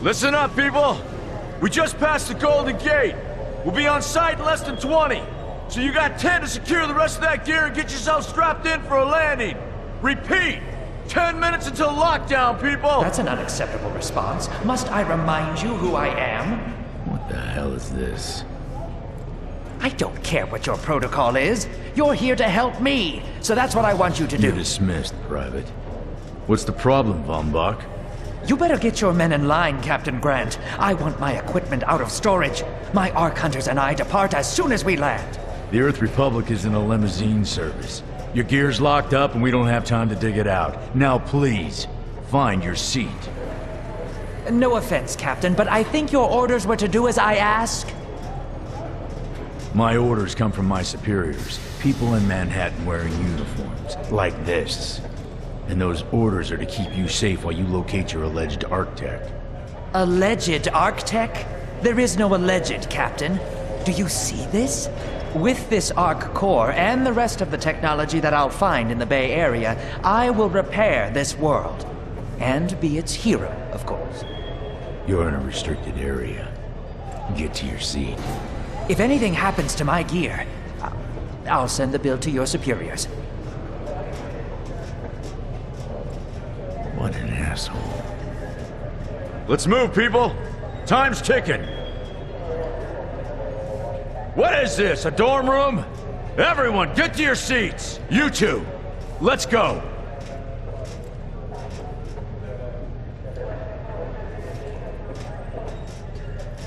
Listen up, people! We just passed the Golden Gate. We'll be on site in less than 20. So you got 10 to secure the rest of that gear and get yourself strapped in for a landing. Repeat! 10 minutes until lockdown, people! That's an unacceptable response. Must I remind you who I am? What the hell is this? I don't care what your protocol is. You're here to help me, so that's what I want you to do. You're dismissed, Private. What's the problem, Von Bach? You better get your men in line, Captain Grant. I want my equipment out of storage. My Ark Hunters and I depart as soon as we land. The Earth Republic is in a limousine service. Your gear's locked up and we don't have time to dig it out. Now please, find your seat. No offense, Captain, but I think your orders were to do as I ask. My orders come from my superiors. People in Manhattan wearing uniforms, like this. And those orders are to keep you safe while you locate your alleged architect. Alleged architect? There is no alleged, Captain. Do you see this? With this Ark core and the rest of the technology that I'll find in the Bay Area, I will repair this world. And be its hero, of course. You're in a restricted area. Get to your seat. If anything happens to my gear, I'll send the bill to your superiors. What an asshole. Let's move, people! Time's ticking! What is this, a dorm room? Everyone, get to your seats! You two, let's go!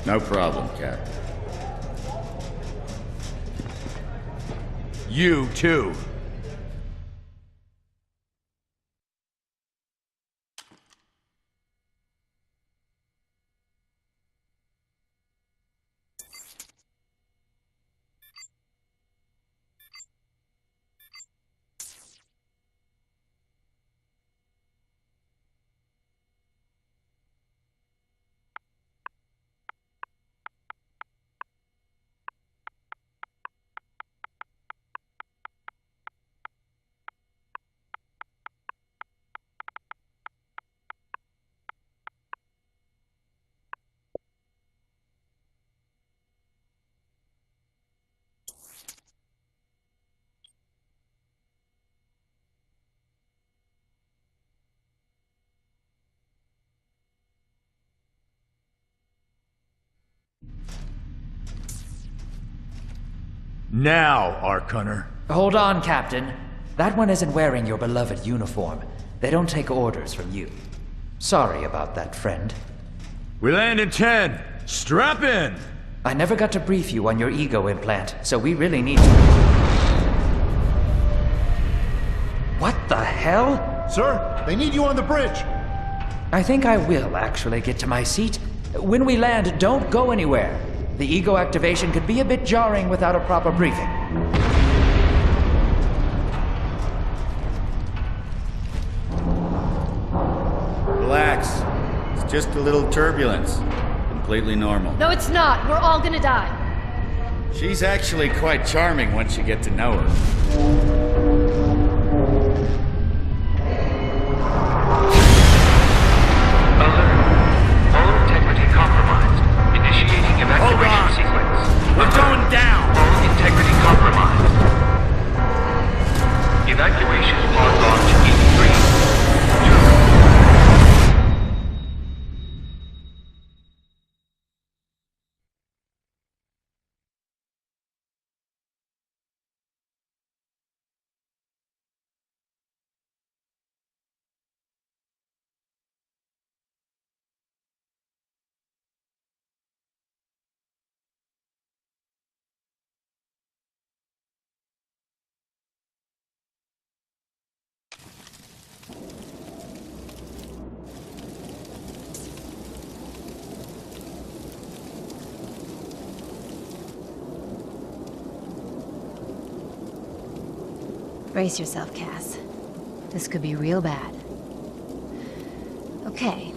No problem, Captain. You too. Now, Ark Hunter. Hold on, Captain. That one isn't wearing your beloved uniform. They don't take orders from you. Sorry about that, friend. We land in 10. Strap in! I never got to brief you on your ego implant, so we really need to... What the hell? Sir, they need you on the bridge. I think I will actually get to my seat. When we land, don't go anywhere. The ego activation could be a bit jarring without a proper briefing. Relax. It's just a little turbulence. Completely normal. No, it's not. We're all gonna die. She's actually quite charming once you get to know her. Evacuation sequence. We're going down! All integrity compromised. Evacuation pod launch in 3, 2. Brace yourself, Cass. This could be real bad. Okay.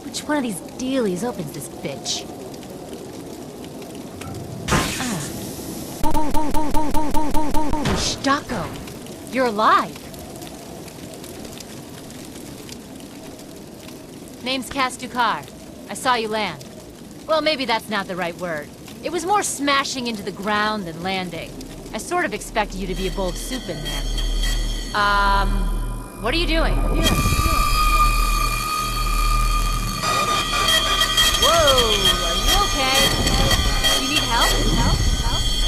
Which one of these dealies opens this bitch? Holy Stocko! You're alive. Name's Cass Dukar. I saw you land. Well, maybe that's not the right word. It was more smashing into the ground than landing. I sort of expected you to be a bold soup in there. What are you doing? Whoa, are you okay? You need help?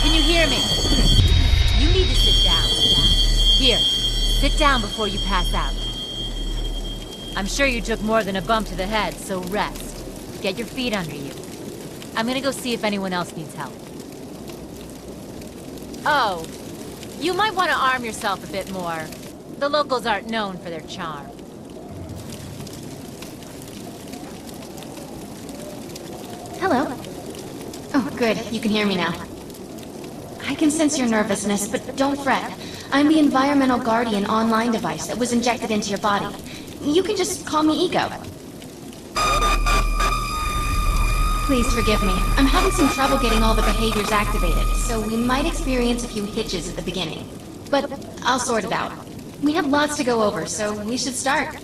Can you hear me? You need to sit down. Here, sit down before you pass out. I'm sure you took more than a bump to the head, so rest. Get your feet under you. I'm gonna go see if anyone else needs help. Oh, you might want to arm yourself a bit more. The locals aren't known for their charm. Hello. Oh, good. You can hear me now. I can sense your nervousness, but don't fret. I'm the environmental guardian online device that was injected into your body. You can just call me Ego. Please forgive me. I'm having some trouble getting all the behaviors activated, so we might experience a few hitches at the beginning. But I'll sort it out. We have lots to go over, so we should start.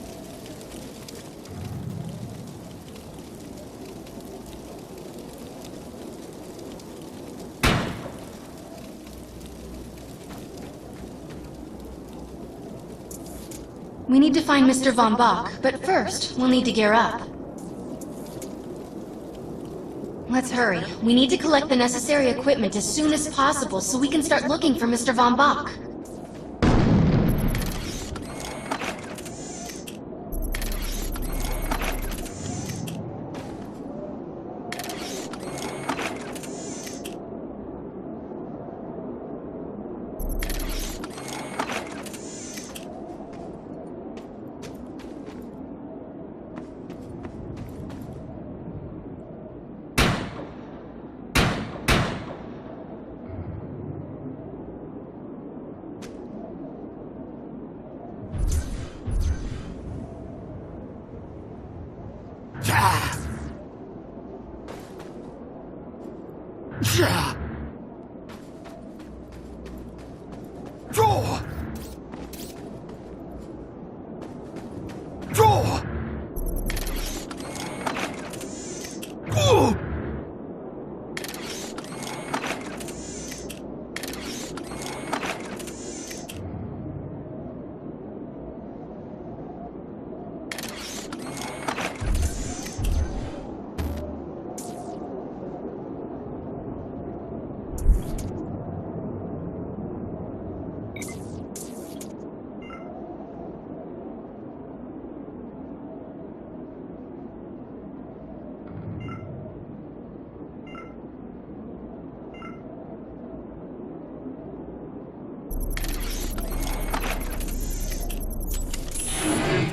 We need to find Mr. Von Bach, but first, we'll need to gear up. Let's hurry. We need to collect the necessary equipment as soon as possible so we can start looking for Mr. Von Bach.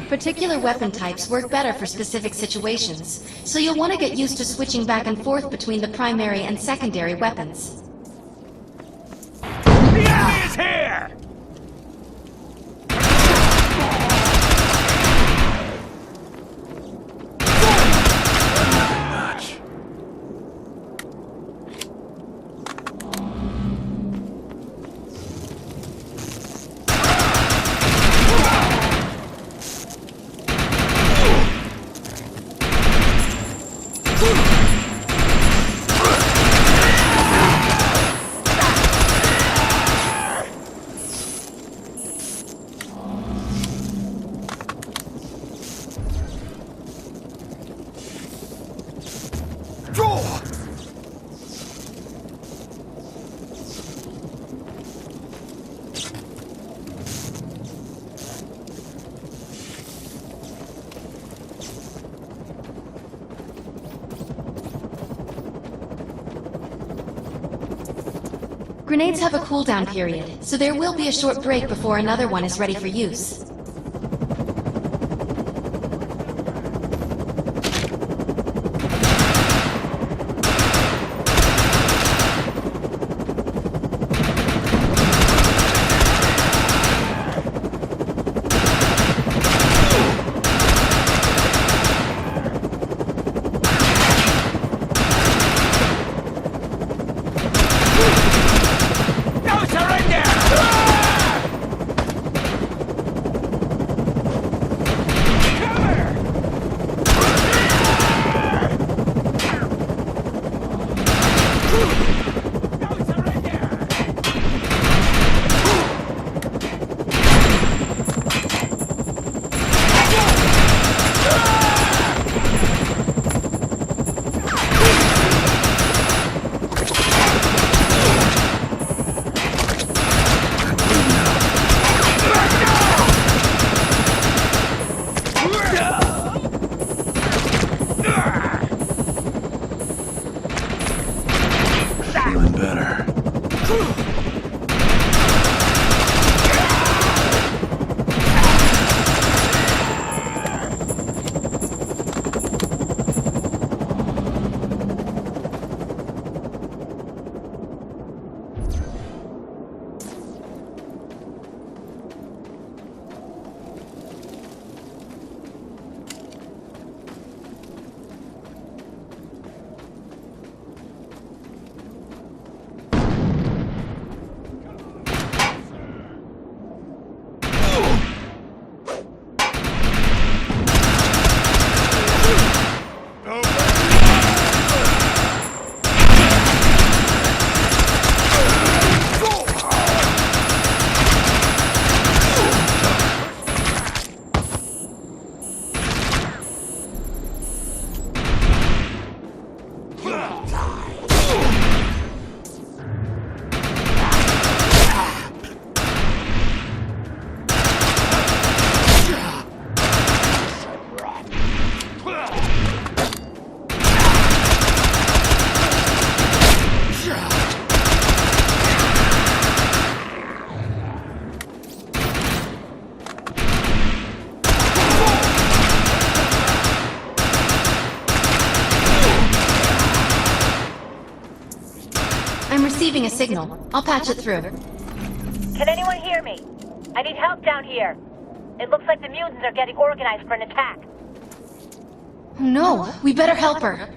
Particular weapon types work better for specific situations, so you'll want to get used to switching back and forth between the primary and secondary weapons. The enemy is here! Grenades have a cooldown period, so there will be a short break before another one is ready for use. I'm receiving a signal. I'll patch it through. Can anyone hear me? I need help down here. It looks like the mutants are getting organized for an attack. Oh no, we better help her.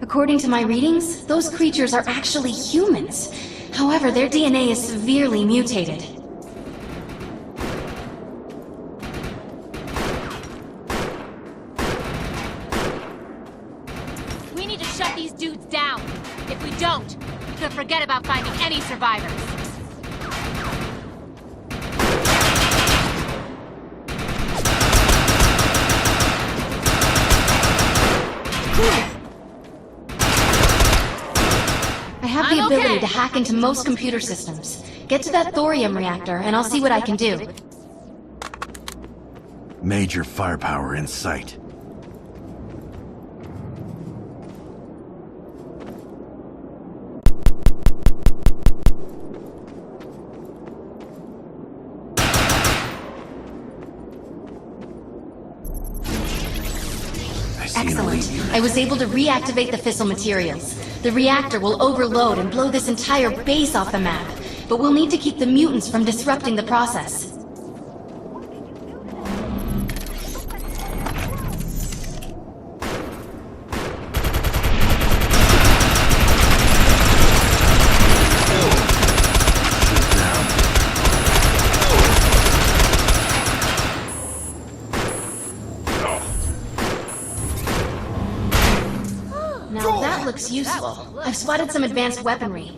According to my readings, those creatures are actually humans. However, their DNA is severely mutated. We need to shut these dudes down. If we don't, we could forget about finding any survivors. I have the ability to hack into most computer systems. Get to that thorium reactor, and I'll see what I can do. Major firepower in sight. Excellent. I was able to reactivate the fissile materials. The reactor will overload and blow this entire base off the map, but we'll need to keep the mutants from disrupting the process. Now that looks useful. I've spotted some advanced weaponry.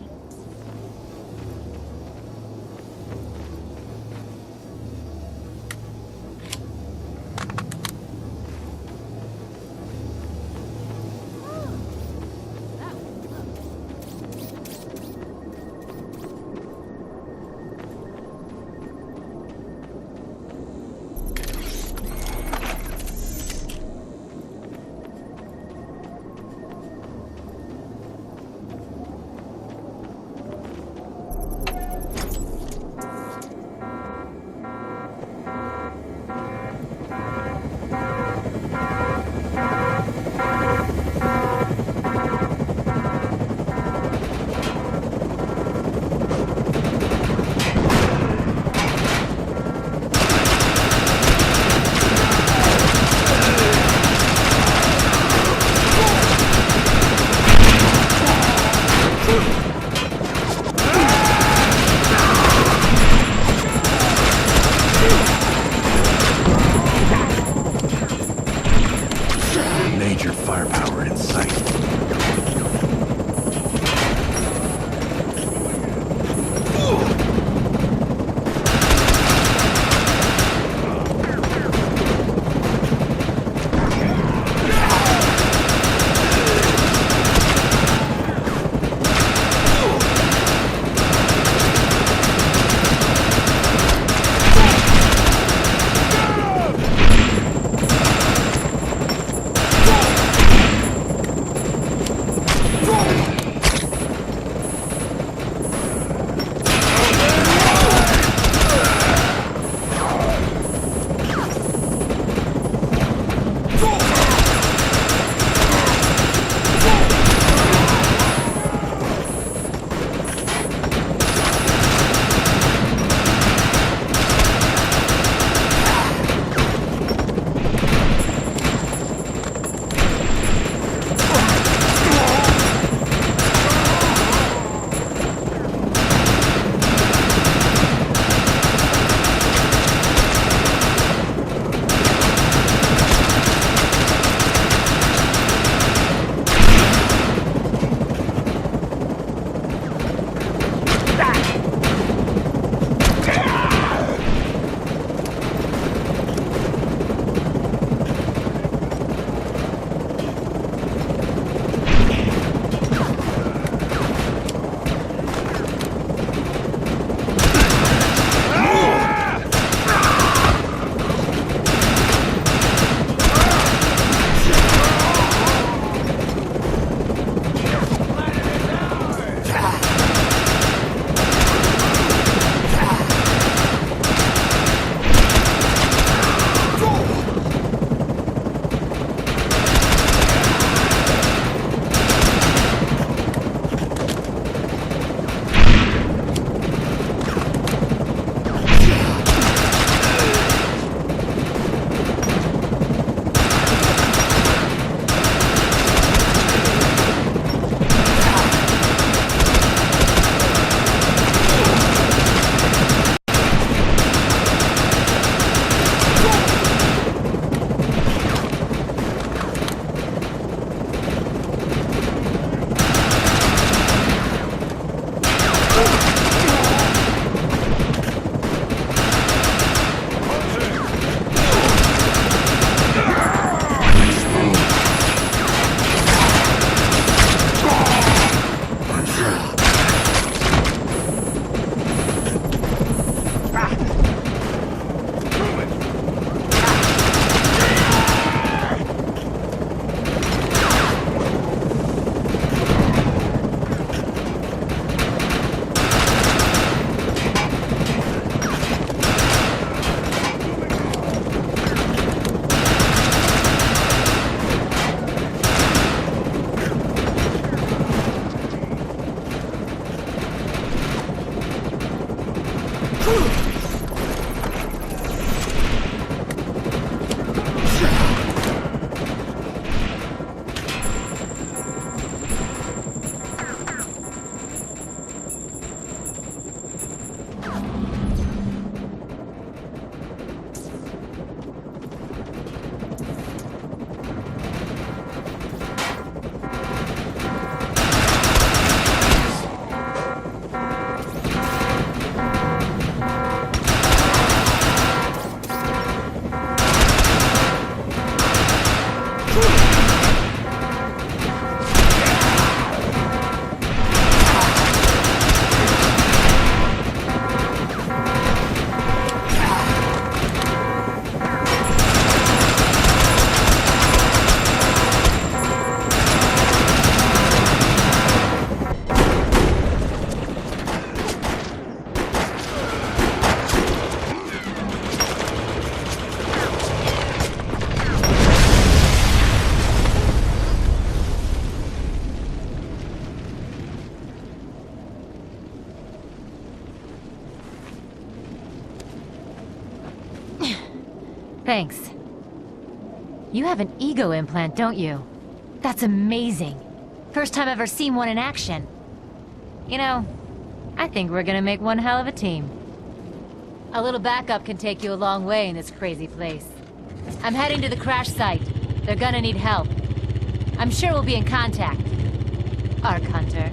Thanks. You have an ego implant, don't you? That's amazing. First time I've ever seen one in action. You know, I think we're gonna make one hell of a team. A little backup can take you a long way in this crazy place. I'm heading to the crash site. They're gonna need help. I'm sure we'll be in contact. Arc Hunter.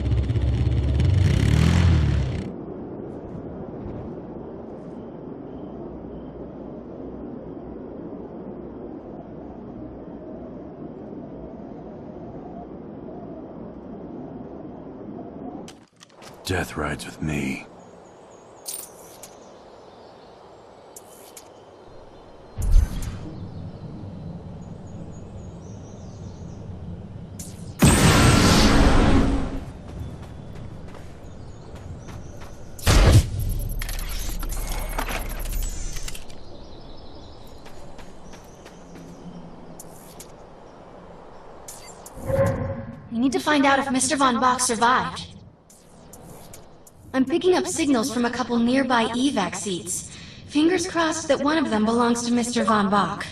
Death rides with me. We need to find out if Mr. Von Bach survived. I'm picking up signals from a couple nearby evac seats. Fingers crossed that one of them belongs to Mr. Von Bach.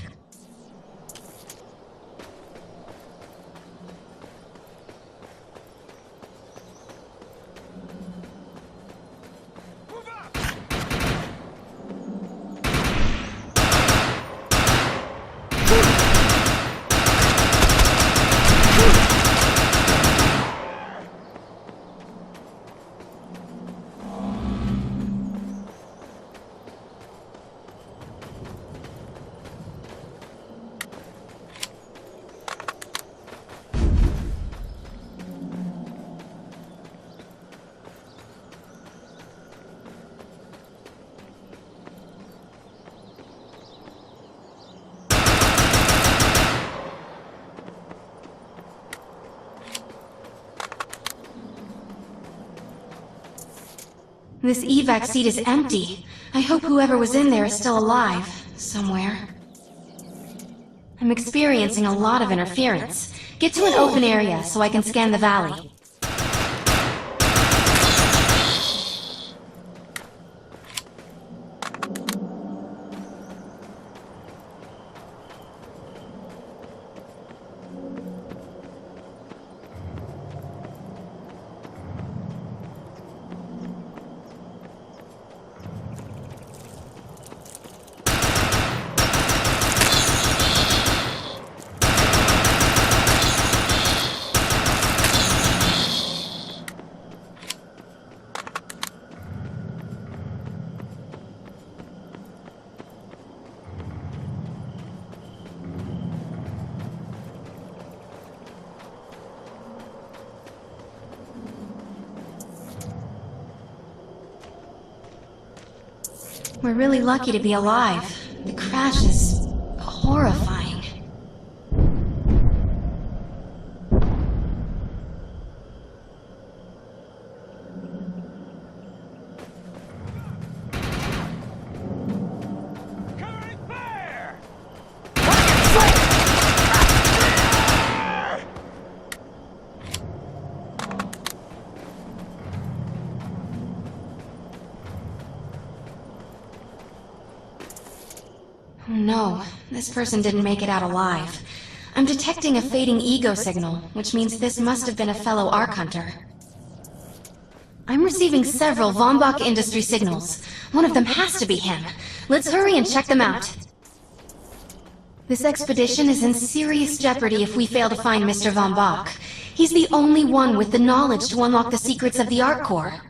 This evac seat is empty. I hope whoever was in there is still alive, somewhere. I'm experiencing a lot of interference. Get to an open area so I can scan the valley. We're really lucky to be alive. The crash is horrifying. No, this person didn't make it out alive. I'm detecting a fading ego signal, which means this must have been a fellow Ark Hunter. I'm receiving several Von Bach industry signals. One of them has to be him. Let's hurry and check them out. This expedition is in serious jeopardy if we fail to find Mr. Von Bach. He's the only one with the knowledge to unlock the secrets of the Ark Core.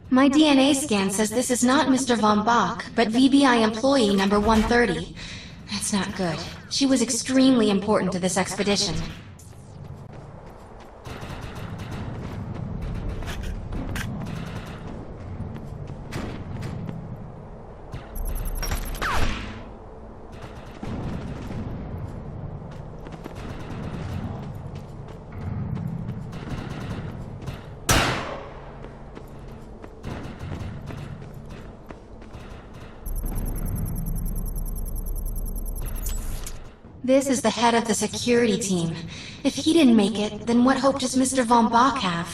My DNA scan says this is not Mr. Von Bach, but VBI employee number 130. That's not good. She was extremely important to this expedition. This is the head of the security team. If he didn't make it, then what hope does Mr. Von Bach have?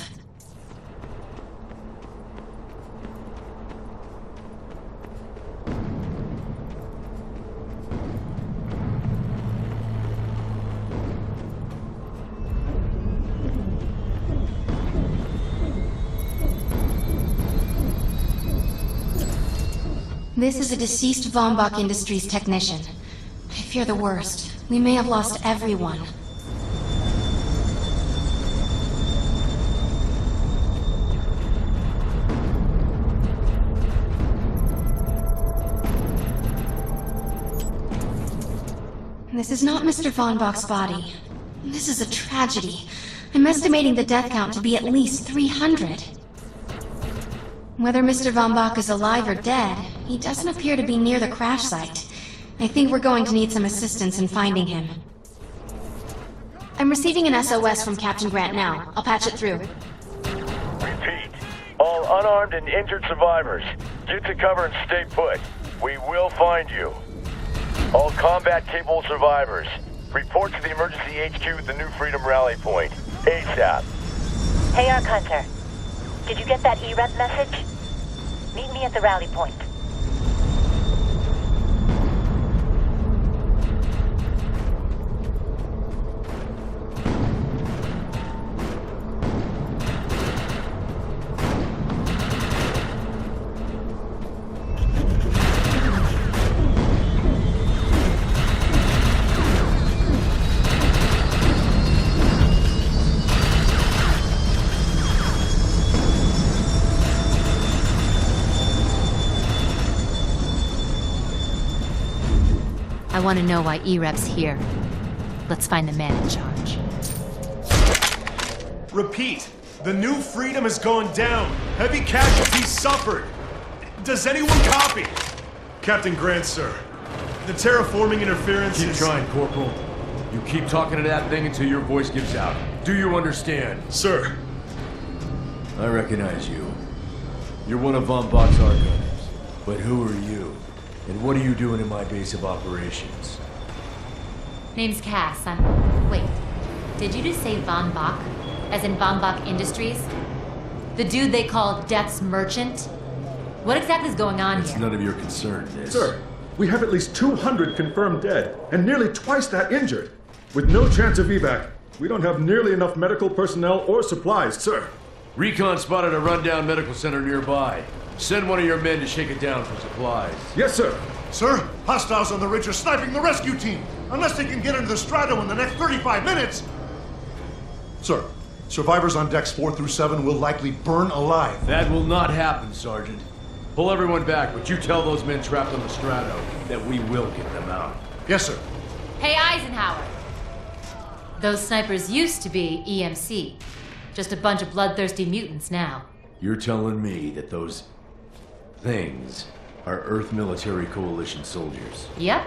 This is a deceased Von Bach Industries technician. I fear the worst. We may have lost everyone. This is not Mr. Von Bach's body. This is a tragedy. I'm estimating the death count to be at least 300. Whether Mr. Von Bach is alive or dead, he doesn't appear to be near the crash site. I think we're going to need some assistance in finding him. I'm receiving an SOS from Captain Grant now. I'll patch it through. Repeat. All unarmed and injured survivors, get to cover and stay put. We will find you. All combat-capable survivors, report to the emergency HQ at the New Freedom Rally Point. ASAP. Hey, Ark Hunter. Did you get that EREP message? Meet me at the rally point. I want to know why EREP's here. Let's find the man in charge. Repeat. The New Freedom has gone down. Heavy casualties suffered. Does anyone copy? Captain Grant, sir. The terraforming interference Keep is... trying, Corporal. You keep talking to that thing until your voice gives out. Do you understand? Sir. I recognize you. You're one of Von Bach's archives. But who are you? And what are you doing in my base of operations? Name's Cass. Wait. Did you just say Von Bach? As in Von Bach Industries? The dude they call Death's Merchant? What exactly is going on It's here? none of your concern, this. Sir, we have at least 200 confirmed dead, and nearly twice that injured. With no chance of evac, we don't have nearly enough medical personnel or supplies, sir. Recon spotted a rundown medical center nearby. Send one of your men to shake it down for supplies. Yes, sir. Sir, hostiles on the ridge are sniping the rescue team. Unless they can get into the strato in the next 35 minutes. Sir, survivors on decks 4 through 7 will likely burn alive. That will not happen, Sergeant. Pull everyone back, but you tell those men trapped on the strato that we will get them out. Yes, sir. Hey, Eisenhower! Those snipers used to be EMC. Just a bunch of bloodthirsty mutants now. You're telling me that those things are Earth Military Coalition soldiers? Yep.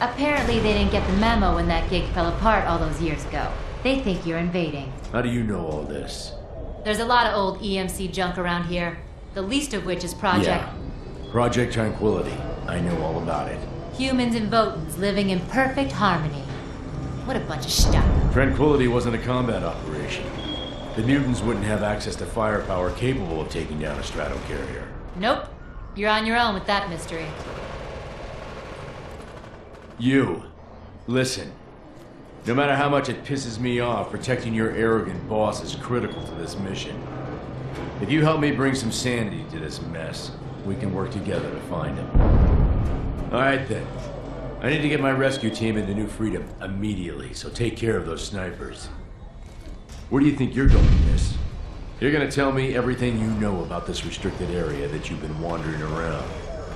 Apparently they didn't get the memo when that gig fell apart all those years ago. They think you're invading. How do you know all this? There's a lot of old EMC junk around here. The least of which is Project... Yeah. Project Tranquility. I know all about it. Humans and Votans living in perfect harmony. What a bunch of stuff. Tranquility wasn't a combat operation. The mutants wouldn't have access to firepower capable of taking down a stratocarrier. Nope. You're on your own with that mystery. You, listen. No matter how much it pisses me off, protecting your arrogant boss is critical to this mission. If you help me bring some sanity to this mess, we can work together to find him. Alright then. I need to get my rescue team into New Freedom immediately, so take care of those snipers. Where do you think you're going, miss? You're gonna tell me everything you know about this restricted area that you've been wandering around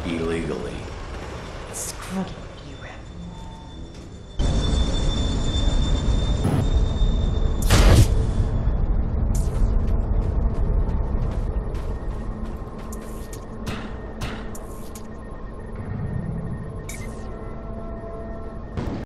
illegally. Scruggy.